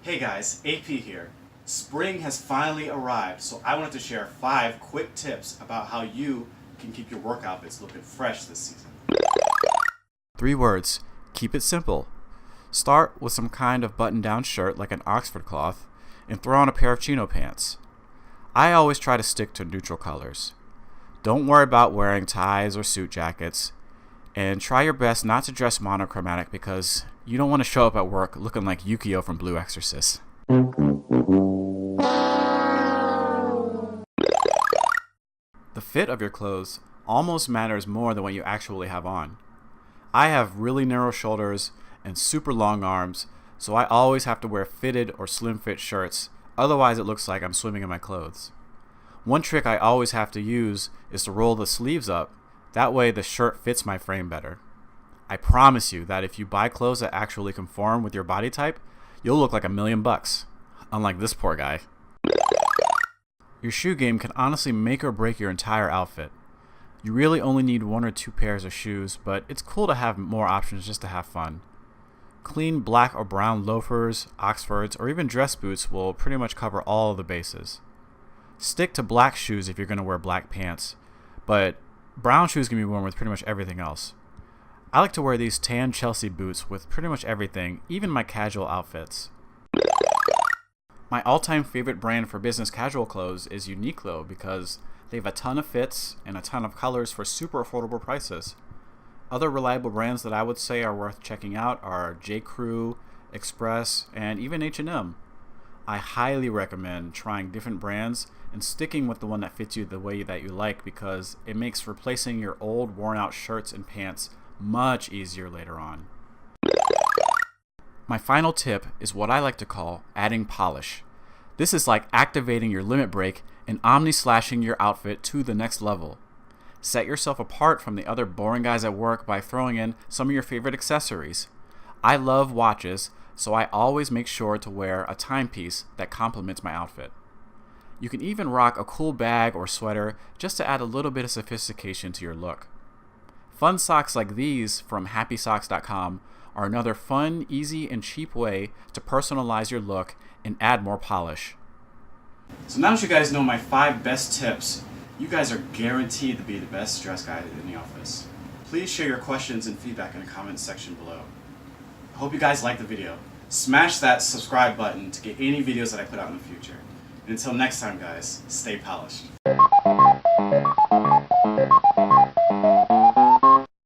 Hey guys, AP here. Spring has finally arrived, so I wanted to share 5 quick tips about how you can keep your work outfits looking fresh this season. 3 words. Keep it simple. Start with some kind of button-down shirt like an Oxford cloth and throw on a pair of chino pants. I always try to stick to neutral colors. Don't worry about wearing ties or suit jackets, and try your best not to dress monochromatic because you don't want to show up at work looking like Yukio from Blue Exorcist. The fit of your clothes almost matters more than what you actually have on. I have really narrow shoulders and super long arms, so I always have to wear fitted or slim fit shirts, otherwise it looks like I'm swimming in my clothes. One trick I always have to use is to roll the sleeves up, that way the shirt fits my frame better. I promise you that if you buy clothes that actually conform with your body type, you'll look like $1,000,000, unlike this poor guy. Your shoe game can honestly make or break your entire outfit. You really only need 1 or 2 pairs of shoes, but it's cool to have more options just to have fun. Clean black or brown loafers, Oxfords, or even dress boots will pretty much cover all of the bases. Stick to black shoes if you're going to wear black pants, but brown shoes can be worn with pretty much everything else. I like to wear these tan Chelsea boots with pretty much everything, even my casual outfits. My all-time favorite brand for business casual clothes is Uniqlo because they have a ton of fits and a ton of colors for super affordable prices. Other reliable brands that I would say are worth checking out are J. Crew, Express, and even H&M. I highly recommend trying different brands and sticking with the one that fits you the way that you like because it makes replacing your old worn-out shirts and pants much easier later on. My final tip is what I like to call adding polish. This is like activating your limit break and omni-slashing your outfit to the next level. Set yourself apart from the other boring guys at work by throwing in some of your favorite accessories. I love watches, so I always make sure to wear a timepiece that complements my outfit. You can even rock a cool bag or sweater just to add a little bit of sophistication to your look. Fun socks like these from happysocks.com are another fun, easy, and cheap way to personalize your look and add more polish. So now that you guys know my 5 best tips, you guys are guaranteed to be the best dress guy in the office. Please share your questions and feedback in the comments section below. I hope you guys liked the video. Smash that subscribe button to get any videos that I put out in the future. And until next time guys, stay polished.